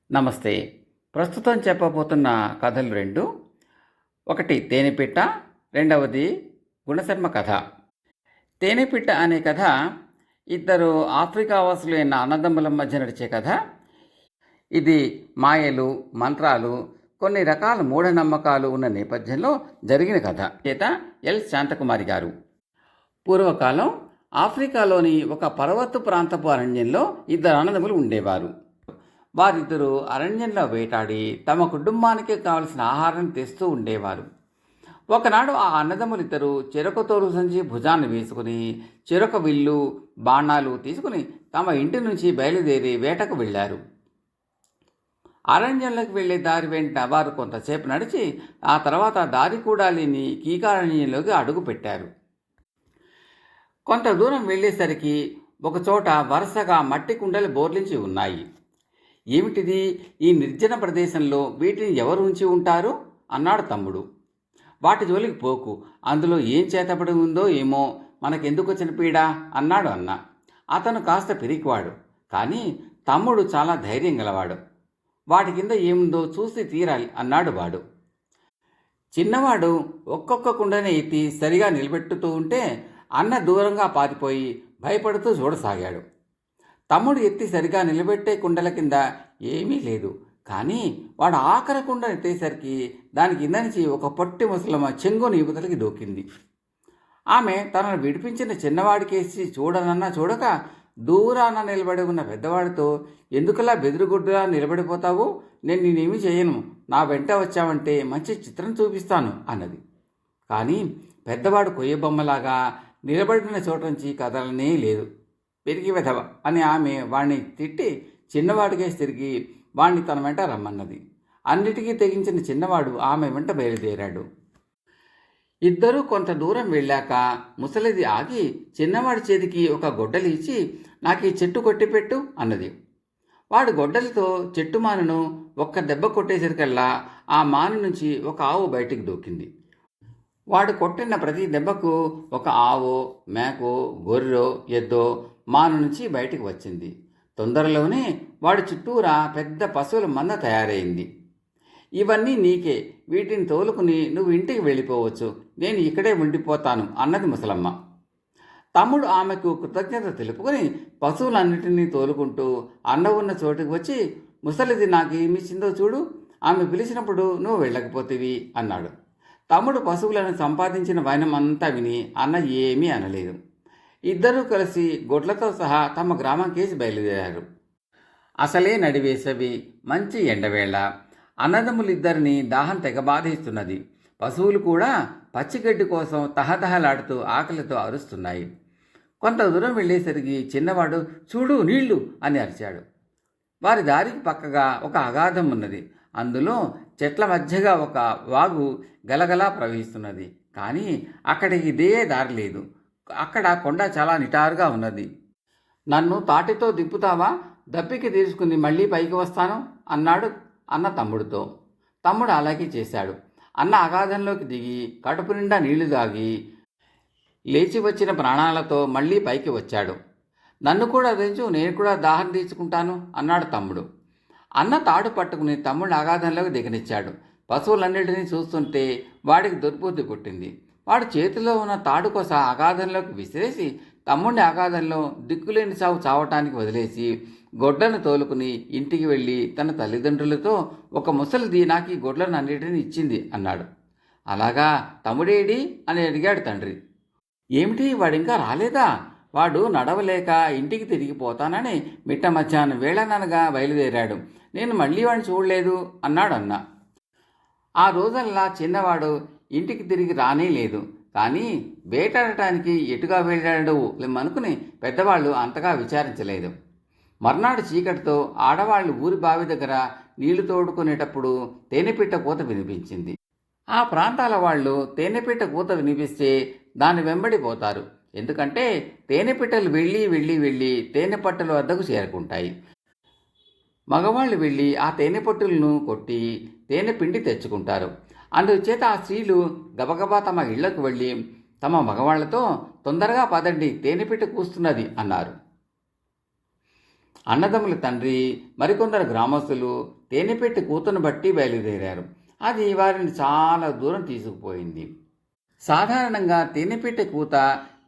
నమస్తే. ప్రస్తుతం చెప్పబోతున్న కథలు రెండు. ఒకటి తేనెపిట్ట, రెండవది గుణశర్మ కథ. తేనెపిట్ట అనే కథ ఇద్దరు ఆఫ్రికా వాసులైన అన్నదమ్ముల మధ్య నడిచే కథ. ఇది మాయలు, మంత్రాలు, కొన్ని రకాల మూఢనమ్మకాలు ఉన్న నేపథ్యంలో జరిగిన కథ. చేత ఎల్ శాంతకుమారి గారు. పూర్వకాలం ఆఫ్రికాలోని ఒక పర్వత ప్రాంతపు అరణ్యంలో ఇద్దరు అన్నదమ్ములు ఉండేవారు. వారిద్దరూ అరణ్యంలో వేటాడి తమ కుటుంబానికి కావలసిన ఆహారం తెస్తూ ఉండేవారు. ఒకనాడు ఆ అన్నదమ్ములిద్దరూ చెరొక తోలు సంచి భుజాన్ని వేసుకుని చెరొక విల్లు, బాణాలు తీసుకుని తమ ఇంటి నుంచి బయలుదేరి వేటకు వెళ్ళారు. అరణ్యంలోకి వెళ్లే దారి వెంట వారు కొంతసేపు నడిచి ఆ తర్వాత దారి కూడా లేని కీకారణ్యంలోకి అడుగు పెట్టారు. కొంత దూరం వెళ్ళేసరికి ఒకచోట వరుసగా మట్టి కుండలు బోర్లించి ఉన్నాయి. ఏమిటిది, ఈ నిర్జన ప్రదేశంలో వీటిని ఎవరు ఉంచి ఉంటారు అన్నాడు తమ్ముడు. వాటి జోలికి పోకు, అందులో ఏం చేతపడి ఉందో ఏమో, మనకెందుకు వచ్చిన పీడ అన్నాడు అన్న. అతను కాస్త పిరికివాడు, కానీ తమ్ముడు చాలా ధైర్యం గలవాడు. వాటి కింద ఏముందో చూసి తీరాలి అన్నాడు వాడు. చిన్నవాడు ఒక్కొక్క కుండనే ఎత్తి సరిగా నిలబెట్టుతూ ఉంటే అన్న దూరంగా పారిపోయి భయపడుతూ చూడసాగాడు. తమ్ముడు ఎత్తి సరిగా నిలబెట్టే కుండల కింద ఏమీ లేదు. కానీ వాడు ఆఖరి కుండ ఎత్తేసరికి దాని కింద నుంచి ఒక పొట్టి ముసలమ్మ చెంగుని యువతలకి దూకింది. ఆమె తనను విడిపించిన చిన్నవాడికేసి చూడనన్నా చూడక దూరాన నిలబడి ఉన్న పెద్దవాడితో, ఎందుకలా బెదురుగుడ్డులా నిలబడిపోతావు, నేను నేనేమీ చేయను, నా వెంట వచ్చావంటే మంచి చిత్రం చూపిస్తాను అన్నది. కానీ పెద్దవాడు కొయ్యబొమ్మలాగా నిలబడిన చోట నుంచి కదలనే లేదు. పెరిగి వెధవ అని ఆమె వాణ్ణి తిట్టి చిన్నవాడికేసి తిరిగి వాణ్ణి తన వెంట రమ్మన్నది. అన్నిటికీ తెగించిన చిన్నవాడు ఆమె వెంట బయలుదేరాడు. ఇద్దరూ కొంత దూరం వెళ్ళాక ముసలిది ఆగి చిన్నవాడి చేతికి ఒక గొడ్డలి ఇచ్చి, నాకు ఈ చెట్టు కొట్టిపెట్టు అన్నది. వాడు గొడ్డలితో చెట్టు మానును ఒక్క దెబ్బ కొట్టేసరికల్లా ఆ మాను నుంచి ఒక ఆవు బయటికి దూకింది. వాడు కొట్టిన ప్రతి దెబ్బకు ఒక ఆవో, మేకో, గొర్రెో, ఎద్దో మాను నుంచి బయటికి వచ్చింది. తొందరలోనే వాడి చుట్టూరా పెద్ద పశువుల మంద తయారైంది. ఇవన్నీ నీకే, వీటిని తోలుకుని నువ్వు ఇంటికి వెళ్ళిపోవచ్చు, నేను ఇక్కడే ఉండిపోతాను అన్నది ముసలమ్మ. తమ్ముడు ఆమెకు కృతజ్ఞత తెలుపుకొని పశువులన్నిటినీ తోలుకుంటూ అన్న ఉన్న చోటుకు వచ్చి, ముసలిది నాకేమిచ్చిందో చూడు, ఆమె పిలిచినప్పుడు నువ్వు వెళ్ళకపోతేవి అన్నాడు. తమ్ముడు పశువులను సంపాదించిన వైనం అంతా విని అన్న ఏమీ అనలేదు. ఇద్దరూ కలిసి గొడ్లతో సహా తమ గ్రామంకేసి బయలుదేరారు. అసలే నడివేసవి, మంచి ఎండవేళ. అన్నదమ్ములిద్దరిని దాహం తెగబాధిస్తున్నది. పశువులు కూడా పచ్చిగడ్డి కోసం తహతహలాడుతూ ఆకలితో అరుస్తున్నాయి. కొంత దూరం వెళ్ళేసరికి చిన్నవాడు, చూడు నీళ్లు అని అరిచాడు. వారి దారికి పక్కగా ఒక అగాధం ఉన్నది. అందులో చెట్ల మధ్యగా ఒక వాగు గలగలా ప్రవహిస్తున్నది. కానీ అక్కడికి ఇదే దారి లేదు. అక్కడ కొండ చాలా నిటారుగా ఉన్నది. నన్ను తాటితో దిప్పుతావా, దప్పికి తీసుకుని మళ్ళీ పైకి వస్తాను అన్నాడు అన్న తమ్ముడితో. తమ్ముడు అలాగే చేశాడు. అన్న అగాధంలోకి దిగి కడుపు నిండా నీళ్లు తాగి లేచి వచ్చిన ప్రాణాలతో మళ్ళీ పైకి వచ్చాడు. నన్ను కూడా దించు, నేను కూడా దాహం తీర్చుకుంటాను అన్నాడు తమ్ముడు. అన్న తాడు పట్టుకుని తమ్ముడు అగాధంలోకి దిగనిచ్చాడు. పశువులన్నిటినీ చూస్తుంటే వాడికి దుర్బుద్ధి పుట్టింది. వాడు చేతిలో ఉన్న తాడు కొస అగాధంలోకి విసిరేసి తమ్ముడిని అగాధంలో దిక్కులేని చావు చావటానికి వదిలేసి గొడ్లను తోలుకుని ఇంటికి వెళ్ళి తన తల్లిదండ్రులతో, ఒక ముసలిది నాకు ఈ గొడ్లను అన్నిటినీ ఇచ్చింది అన్నాడు. అలాగా, తమ్ముడేడి అని అడిగాడు తండ్రి. ఏమిటి, వాడింకా రాలేదా? వాడు నడవలేక ఇంటికి తిరిగిపోతానని మిట్ట మధ్యాహ్నం వేళననగా బయలుదేరాడు. నేను మళ్ళీ వాడిని చూడలేదు అన్నాడు అన్న. ఆ రోజల్లా చిన్నవాడు ఇంటికి తిరిగి రానే లేదు. కానీ వేటాడటానికి ఎటుగా వెళ్ళాడు అనుకుని పెద్దవాళ్ళు అంతగా విచారించలేదు. మర్నాడు చీకటితో ఆడవాళ్లు ఊరి బావి దగ్గర నీళ్లు తోడుకునేటప్పుడు తేనెపిట్ట కూత వినిపించింది. ఆ ప్రాంతాల వాళ్ళు తేనెపిట్ట కూత వినిపిస్తే దాని వెంబడి పోతారు. ఎందుకంటే తేనెపిట్టలు వెళ్ళి వెళ్ళి వెళ్ళి తేనె పట్టుల వద్దకు చేరుకుంటాయి. మగవాళ్ళు వెళ్ళి ఆ తేనె పట్టులను కొట్టి తేనె పిండి తెచ్చుకుంటారు. అందుచేత ఆ స్త్రీలు గబగబా తమ ఇళ్లకు వెళ్ళి తమ మగవాళ్లతో, తొందరగా పదండి, తేనెపిట్ట కూస్తున్నది అన్నారు. అన్నదమ్ముల తండ్రి మరికొందరు గ్రామస్తులు తేనెపెట్టి కూతను బట్టి బయలుదేరారు. అది వారిని చాలా దూరం తీసుకుపోయింది. సాధారణంగా తేనెపెట్టె కూత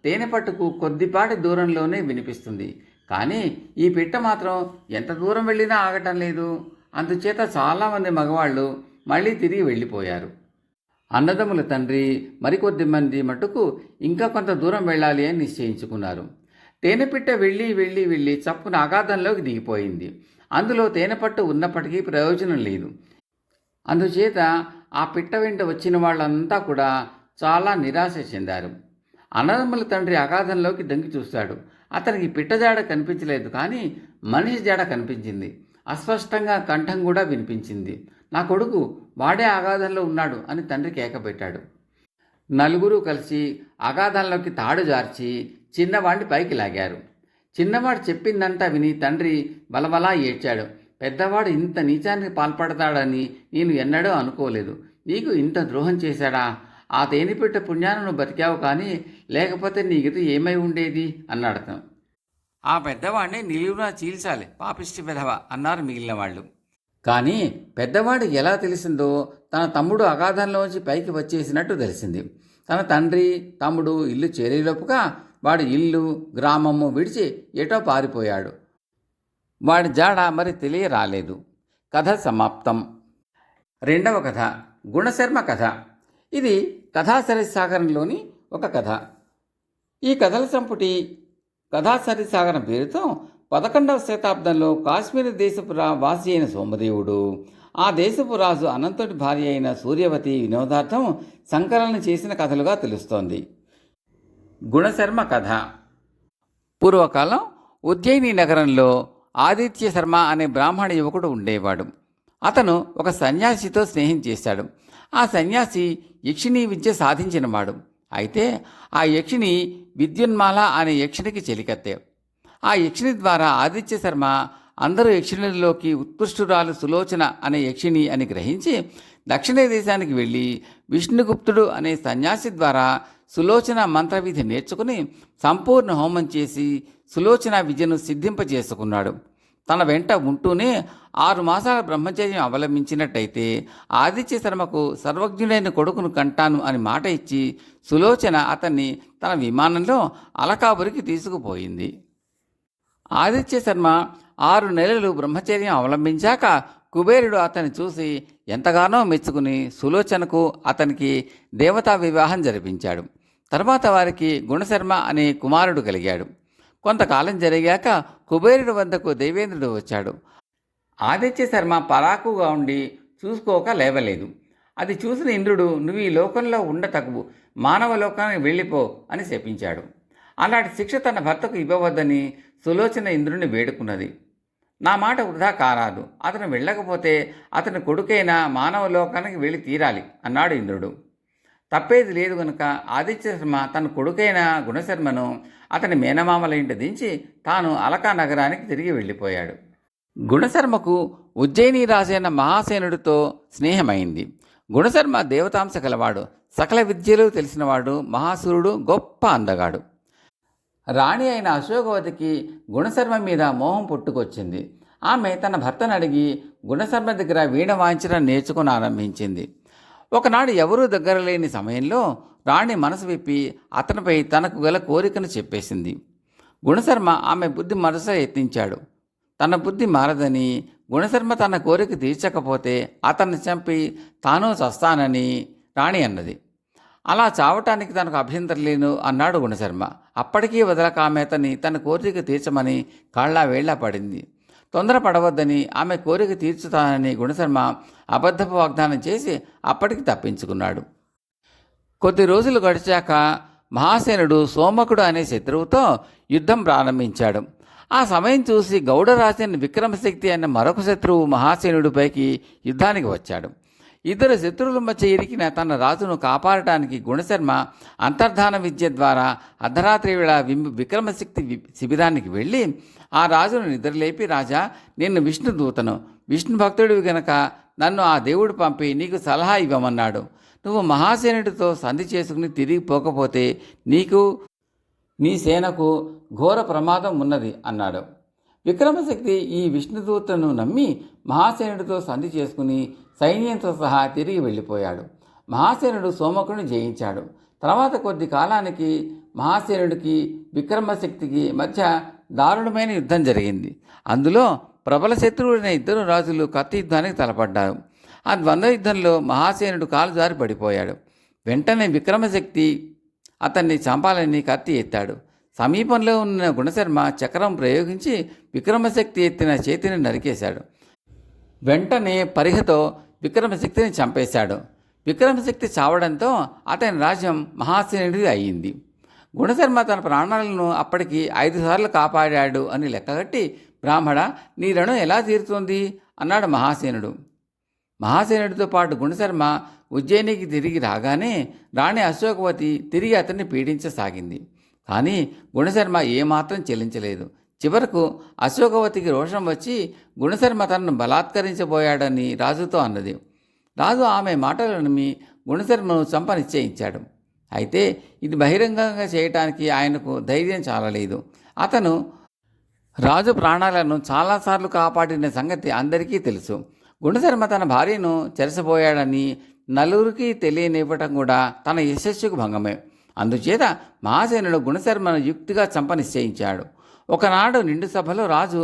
తేనెపట్టుకు కొద్దిపాటి దూరంలోనే వినిపిస్తుంది. కానీ ఈ పిట్ట మాత్రం ఎంత దూరం వెళ్ళినా ఆగటం లేదు. అందుచేత చాలామంది మగవాళ్ళు మళ్ళీ తిరిగి వెళ్ళిపోయారు. అన్నదమ్ముల తండ్రి మరికొద్ది మంది మటుకు ఇంకా కొంత దూరం వెళ్ళాలి అని నిశ్చయించుకున్నారు. తేనెపిట్ట వెళ్ళి చప్పున అగాధంలోకి దిగిపోయింది. అందులో తేనెపట్టు ఉన్నప్పటికీ ప్రయోజనం లేదు. అందుచేత ఆ పిట్ట వెంట వచ్చిన వాళ్ళంతా కూడా చాలా నిరాశ చెందారు. అన్నదమ్ముల తండ్రి అగాధంలోకి దొంగి చూశాడు. అతనికి పిట్ట జాడ కనిపించలేదు, కానీ మనిషి జాడ కనిపించింది. అస్పష్టంగా కంఠం కూడా వినిపించింది. నా కొడుకు వాడే అగాధంలో ఉన్నాడు అని తండ్రి కేకపెట్టాడు. నలుగురు కలిసి అగాధంలోకి తాడు జార్చి చిన్నవాడిని పైకి లాగారు. చిన్నవాడు చెప్పిందంతా విని తండ్రి బలబలా ఏడ్చాడు. పెద్దవాడు ఇంత నీచానికి పాల్పడతాడని నేను ఎన్నడూ అనుకోలేదు. నీకు ఇంత ద్రోహం చేశాడా? ఆ తేనెపిట్ట పుణ్యాన్ని నువ్వు బతికావు, కానీ లేకపోతే నీ గతి ఏమై ఉండేది అన్నాడు. ఆ పెద్దవాడిని నిలువునా చీల్చాలి, పాపిష్టి పెదవ అన్నారు మిగిలిన వాళ్ళు. కానీ పెద్దవాడు ఎలా తెలిసిందో తన తమ్ముడు అగాధంలోంచి పైకి వచ్చేసినట్టు తెలిసింది. తన తండ్రి తమ్ముడు ఇల్లు చేరేలోపుగా వాడు ఇల్లు గ్రామము విడిచి ఎటో పారిపోయాడు. వాడి జాడ మరి తెలియరాలేదు. కథ సమాప్తం. రెండవ కథ గుణశర్మ కథ. ఇది కథాసరిసాగరంలోని ఒక కథ. ఈ కథల సంపుటి కథాసరిసాగరం పేరుతో 11వ శతాబ్దంలో కాశ్మీర దేశపు వాసి అయిన సోమదేవుడు, ఆ దేశపు రాజు అనంతుడి భార్య అయిన సూర్యవతి వినోదార్థం సంకలనం చేసిన కథలుగా తెలుస్తోంది. గుణశర్మ కథ. పూర్వకాలం ఉజ్జయిని నగరంలో ఆదిత్య శర్మ అనే బ్రాహ్మణ యువకుడు ఉండేవాడు. అతను ఒక సన్యాసితో స్నేహం చేశాడు. ఆ సన్యాసి యక్షిణీ విద్య సాధించినవాడు. అయితే ఆ యక్షిణి విద్యున్మాల అనే యక్షిణికి చెలికత్తే. ఆ యక్షిణి ద్వారా ఆదిత్య శర్మ అందరూ యక్షిణులలోకి ఉత్కృష్టురాలు సులోచన అనే యక్షిణి అని గ్రహించి దక్షిణ దేశానికి వెళ్ళి విష్ణుగుప్తుడు అనే సన్యాసి ద్వారా సులోచన మంత్రవిధి నేర్చుకుని సంపూర్ణ హోమం చేసి సులోచన విద్యను సిద్ధింపజేసుకున్నాడు. తన వెంట ఉంటూనే 6 మాసాల బ్రహ్మచర్యం అవలంబించినట్టయితే ఆదిత్య శర్మకు సర్వజ్ఞుడైన కొడుకును కంటాను అని మాట ఇచ్చి సులోచన అతన్ని తన విమానంలో అలకాపురికి తీసుకుపోయింది. ఆదిత్య శర్మ 6 నెలలు బ్రహ్మచర్యం అవలంబించాక కుబేరుడు అతన్ని చూసి ఎంతగానో మెచ్చుకుని సులోచనకు అతనికి దేవతా వివాహం జరిపించాడు. తర్వాత వారికి గుణశర్మ అనే కుమారుడు కలిగాడు. కొంతకాలం జరిగాక కుబేరుడి వద్దకు దేవేంద్రుడు వచ్చాడు. ఆదిత్య శర్మ పరాకుగా ఉండి చూసుకోక లేవలేదు. అది చూసిన ఇంద్రుడు, నువ్వు ఈ లోకంలో ఉండతగు, మానవ లోకానికి వెళ్ళిపో అని శపించాడు. అలాంటి శిక్ష తన భర్తకు ఇవ్వవద్దని సులోచన ఇంద్రుడిని వేడుకున్నది. నా మాట వృధా కారాదు, అతను వెళ్ళకపోతే అతని కొడుకైనా మానవ లోకానికి వెళ్ళి తీరాలి అన్నాడు ఇంద్రుడు. తప్పేది లేదు గనుక ఆదిత్య శర్మ తన కొడుకైన గుణశర్మను అతని మేనమామల ఇంట దించి తాను అలకా నగరానికి తిరిగి వెళ్ళిపోయాడు. గుణశర్మకు ఉజ్జయిని రాజైన మహాసేనుడితో స్నేహమైంది. గుణశర్మ దేవతాంశ గలవాడు, సకల విద్యలు తెలిసినవాడు, మహాసూరుడు, గొప్ప అందగాడు. రాణి అయిన అశోకవతికి గుణశర్మ మీద మోహం పుట్టుకొచ్చింది. ఆమె తన భర్తను అడిగి గుణశర్మ దగ్గర వీణ వాయించడం నేర్చుకుని ఆరంభించింది. ఒకనాడు ఎవరూ దగ్గర లేని సమయంలో రాణి మనసు విప్పి అతనిపై తనకు గల కోరికను చెప్పేసింది. గుణశర్మ ఆమె బుద్ధి మనస యత్నించాడు. తన బుద్ధి మారదని, గుణశర్మ తన కోరిక తీర్చకపోతే అతన్ని చంపి తాను చస్తానని రాణి అన్నది. అలా చావటానికి తనకు అభ్యంతరం లేను అన్నాడు గుణశర్మ. అప్పటికీ వదలక ఆమె అతన్ని తన కోరిక తీర్చమని కాళ్ళ వేళ్లా పడింది. తొందరపడవద్దని, ఆమె కోరిక తీర్చుతానని గుణశర్మ అబద్ధపు వాగ్దానం చేసి అప్పటికి తప్పించుకున్నాడు. కొద్ది రోజులు గడిచాక మహాసేనుడు సోమకుడు అనే శత్రువుతో యుద్ధం ప్రారంభించాడు. ఆ సమయం చూసి గౌడరాజైన విక్రమశక్తి అనే మరొక శత్రువు మహాసేనుడిపైకి యుద్ధానికి వచ్చాడు. ఇద్దరు శత్రువుల మధ్య ఇరికిన తన రాజును కాపాడటానికి గుణశర్మ అంతర్ధాన విద్య ద్వారా అర్ధరాత్రి వేళ విక్రమశక్తి శిబిరానికి వెళ్ళి ఆ రాజును నిద్రలేపి, రాజా, నేను విష్ణు దూతను, విష్ణు భక్తుడివి గనక నన్ను ఆ దేవుడు పంపి నీకు సలహా ఇవ్వమన్నాడు. నువ్వు మహాసేనుడితో సంధి చేసుకుని తిరిగి పోకపోతే నీకు నీ సేనకు ఘోర ప్రమాదం ఉన్నది అన్నాడు. విక్రమశక్తి ఈ విష్ణుదూతను నమ్మి మహాసేనుడితో సంధి చేసుకుని సైన్యంతో సహా తిరిగి వెళ్ళిపోయాడు. మహాసేనుడు సోమకుని జయించాడు. తర్వాత కొద్ది కాలానికి మహాసేనుడికి విక్రమశక్తికి మధ్య దారుణమైన యుద్ధం జరిగింది. అందులో ప్రబల శత్రువులైన ఇద్దరు రాజులు కత్తి యుద్ధానికి తలపడ్డారు. ఆ ద్వంద్వ యుద్ధంలో మహాసేనుడు కాలు జారి పడిపోయాడు. వెంటనే విక్రమశక్తి అతన్ని చంపాలని కత్తి ఎత్తాడు. సమీపంలో ఉన్న గుణశర్మ చక్రం ప్రయోగించి విక్రమశక్తి ఎత్తిన చేతిని నరికేశాడు. వెంటనే పరిహతో విక్రమశక్తిని చంపేశాడు. విక్రమశక్తి చావడంతో అతని రాజ్యం మహాసేనుడిది అయ్యింది. గుణశర్మ తన ప్రాణాలను అప్పటికి 5 సార్లు కాపాడాడు అని లెక్కగట్టి, బ్రాహ్మణ, నీ రుణం ఎలా తీరుతుంది అన్నాడు మహాసేనుడు. మహాసేనుడితో పాటు గుణశర్మ ఉజ్జయినికి తిరిగి రాగానే రాణి అశోకవతి తిరిగి అతన్ని పీడించసాగింది. కానీ గుణశర్మ ఏమాత్రం చెల్లించలేదు. చివరకు అశోకవతికి రోషం వచ్చి గుణశర్మ తనను బలాత్కరించబోయాడని రాజుతో అన్నది. రాజు ఆమె మాటలు నమ్మి గుణశర్మను చంప నిశ్చయించాడు. అయితే ఇది బహిరంగంగా చేయటానికి ఆయనకు ధైర్యం చాలలేదు. అతను రాజు ప్రాణాలను చాలాసార్లు కాపాడిన సంగతి అందరికీ తెలుసు. గుణశర్మ తన భార్యను చెరసబోయాడని నలుగురికి తెలియనివ్వటం కూడా తన యశస్సుకు భంగమే. అందుచేత మహాసేనుడు గుణశర్మను యుక్తిగా చంప నిశ్చయించాడు. ఒకనాడు నిండు సభలో రాజు,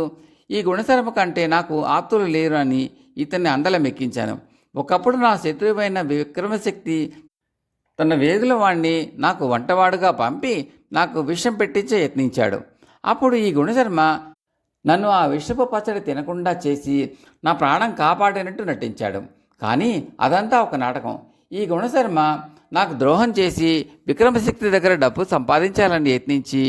ఈ గుణశర్మ కంటే నాకు ఆప్తులు లేరు అని ఇతన్ని అందలమెక్కించాను. ఒకప్పుడు నా శత్రువైన విక్రమశక్తి తన వేగుల వాణ్ణి నాకు వంటవాడుగా పంపి నాకు విషం పెట్టించే యత్నించాడు. అప్పుడు ఈ గుణశర్మ నన్ను ఆ విషపు పచ్చడి తినకుండా చేసి నా ప్రాణం కాపాడినట్టు నటించాడు. కానీ అదంతా ఒక నాటకం. ఈ గుణశర్మ నాకు ద్రోహం చేసి విక్రమశక్తి దగ్గర డబ్బు సంపాదించాలని యత్నించి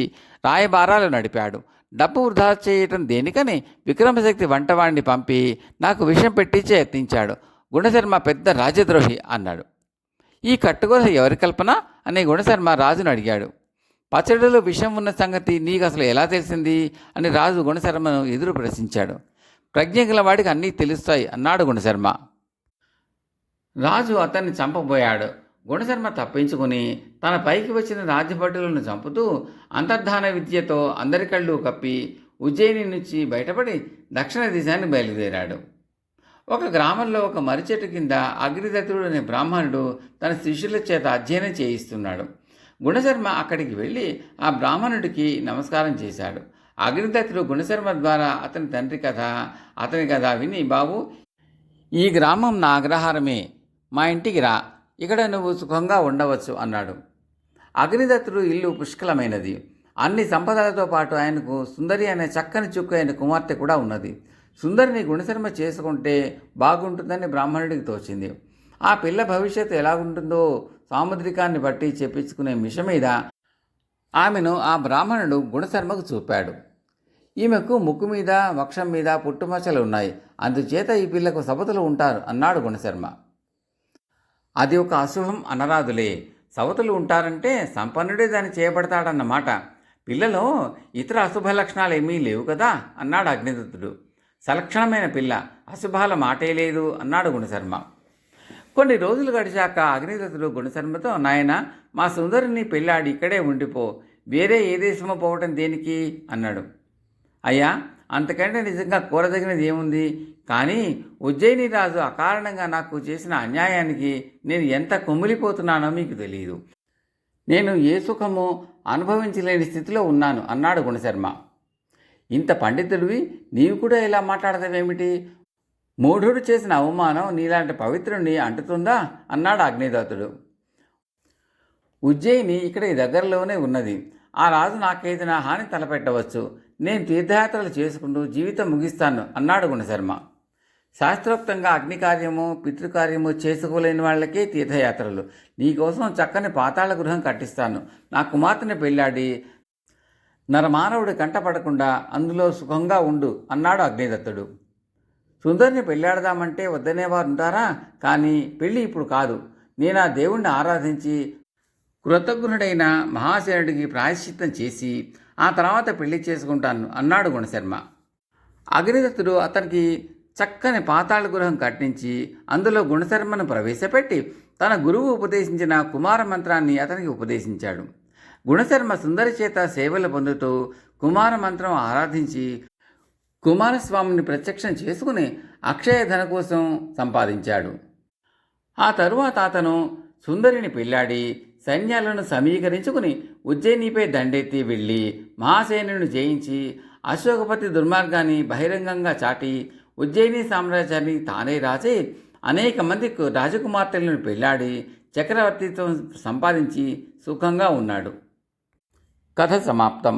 రాయబారాలు నడిపాడు. డబ్బు వృధా చేయటం దేనికని విక్రమశక్తి వంటవాడిని పంపి నాకు విషం పెట్టించే యత్నించాడు. గుణశర్మ పెద్ద రాజద్రోహి అన్నాడు. ఈ కట్టుగోల ఎవరి కల్పన అనే గుణశర్మ రాజును అడిగాడు. పచ్చడిలో విషం ఉన్న సంగతి నీకు అసలు ఎలా తెలిసింది అని రాజు గుణశర్మను ఎదురు ప్రశ్నించాడు. ప్రజ్ఞ గల వాడికి అన్నీ తెలుస్తాయి అన్నాడు గుణశర్మ. రాజు అతన్ని చంపబోయాడు. గుణశర్మ తప్పించుకుని తన పైకి వచ్చిన రాజ్యభటులను చంపుతూ అంతర్ధాన విద్యతో అందరి కళ్ళు కప్పి ఉజ్జయిని నుంచి బయటపడి దక్షిణ దిశాన్ని బయలుదేరాడు. ఒక గ్రామంలో ఒక మర్రిచెట్టు కింద అగ్నిదత్తుడు అనే బ్రాహ్మణుడు తన శిష్యుల చేత అధ్యయనం చేయిస్తున్నాడు. గుణశర్మ అక్కడికి వెళ్ళి ఆ బ్రాహ్మణుడికి నమస్కారం చేశాడు. అగ్నిదత్తుడు గుణశర్మ ద్వారా అతని తండ్రి కథ, అతని కథ విని, బాబు, ఈ గ్రామం నా అగ్రహారమే, మా ఇంటికి రా, ఇక్కడ నువ్వు సుఖంగా ఉండవచ్చు అన్నాడు. అగ్నిదత్తుడు ఇల్లు పుష్కలమైనది. అన్ని సంపదలతో పాటు ఆయనకు సుందరి అనే చక్కని చుక్క అయిన కుమార్తె కూడా ఉన్నది. సుందరిని గుణశర్మ చేసుకుంటే బాగుంటుందని బ్రాహ్మణుడికి తోచింది. ఆ పిల్ల భవిష్యత్తు ఎలాగుంటుందో సాముద్రికాన్ని బట్టి చెప్పించుకునే మిష మీద ఆమెను ఆ బ్రాహ్మణుడు గుణశర్మకు చూపాడు. ఈమెకు ముక్కు మీద వక్షం మీద పుట్టుమచ్చలు ఉన్నాయి, అందుచేత ఈ పిల్లకు సబతులు ఉంటారు అన్నాడు గుణశర్మ. అది ఒక అశుభం అనరాదులే, సవతులు ఉంటారంటే సంపన్నుడే దాన్ని చేయబడతాడన్నమాట. పిల్లలో ఇతర అశుభ లక్షణాలు ఏమీ లేవు కదా అన్నాడు అగ్నిదత్తుడు. సలక్షణమైన పిల్ల, అశుభాల మాటే లేదు అన్నాడు గుణశర్మ. కొన్ని రోజులు గడిచాక అగ్నిదత్తుడు గుణశర్మతో, నాయన, మా సుందరిని పెళ్ళాడి ఇక్కడే ఉండిపో, వేరే ఏ దేశమో పోవటం దేనికి అన్నాడు. అయ్యా, అంతకంటే నిజంగా కోరదగినది ఏముంది? కానీ ఉజ్జయిని రాజు అకారణంగా నాకు చేసిన అన్యాయానికి నేను ఎంత కుమిలిపోతున్నానో మీకు తెలియదు. నేను ఏ సుఖము అనుభవించలేని స్థితిలో ఉన్నాను అన్నాడు గుణశర్మ. ఇంత పండితుడివి నీవు కూడా ఇలా మాట్లాడతావేమిటి? మూఢుడు చేసిన అవమానం నీలాంటి పవిత్రుణ్ణి అంటుతుందా అన్నాడు అగ్నిదత్తుడు. ఉజ్జయిని ఇక్కడ ఈ దగ్గరలోనే ఉన్నది. ఆ రాజు నాకేదైనా హాని తలపెట్టవచ్చు. నేను తీర్థయాత్రలు చేసుకుంటూ జీవితం ముగిస్తాను అన్నాడు గుణశర్మ. శాస్త్రోక్తంగా అగ్నికార్యము పితృకార్యము చేసుకోలేని వాళ్ళకే తీర్థయాత్రలు. నీకోసం చక్కని పాతాళ గృహం కట్టిస్తాను. నా కుమార్తెని పెళ్ళాడి నరమానవుడి కంటపడకుండా అందులో సుఖంగా ఉండు అన్నాడు అగ్నిదత్తుడు. సుందరిని పెళ్ళాడదామంటే వద్దనేవారు ఉంటారా? కానీ పెళ్ళి ఇప్పుడు కాదు. నేను ఆ దేవుణ్ణి ఆరాధించి కృతజ్ఞుడైన మహాసేనుడికి ప్రాయశ్చిత్తం చేసి ఆ తర్వాత పెళ్లి చేసుకుంటాను అన్నాడు గుణశర్మ. అగ్నిదత్తుడు అతనికి చక్కని పాతాళ గృహం కట్టించి అందులో గుణశర్మను ప్రవేశపెట్టి తన గురువు ఉపదేశించిన కుమార మంత్రాన్ని అతనికి ఉపదేశించాడు. గుణశర్మ సుందరి చేత సేవలు పొందుతూ కుమార మంత్రం ఆరాధించి కుమారస్వామిని ప్రత్యక్షం చేసుకుని అక్షయధన కోసం సంపాదించాడు. ఆ తరువాత అతను సుందరిని పెళ్లాడి సైన్యాలను సమీకరించుకుని ఉజ్జయినిపై దండెత్తి వెళ్ళి మహాసేనుని జయించి అశోకపతి దుర్మార్గాన్ని బహిరంగంగా చాటి ఉజ్జయిని సామ్రాజ్యాన్ని తానే రాజే అనేక మంది రాజకుమార్తెలను పెళ్లాడి చక్రవర్తిత్వం సంపాదించి సుఖంగా ఉన్నాడు. కథ సమాప్తం.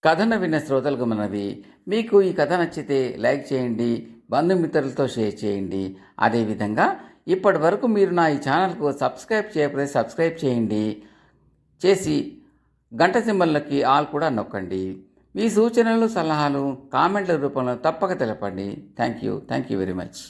కథను విన్న శ్రోతలకు మనది, మీకు ఈ కథ నచ్చితే లైక్ చేయండి, బంధుమిత్రులతో షేర్ చేయండి. అదేవిధంగా ఇప్పటి వరకు మీరు నా ఈ ఛానల్కు సబ్స్క్రైబ్ చేయకపోతే సబ్స్క్రైబ్ చేయండి, చేసి గంట సింబల్కి ఆల్ కూడా నొక్కండి. మీ సూచనలు సలహాలు కామెంట్ల రూపంలో తప్పక తెలపండి. Thank you very much.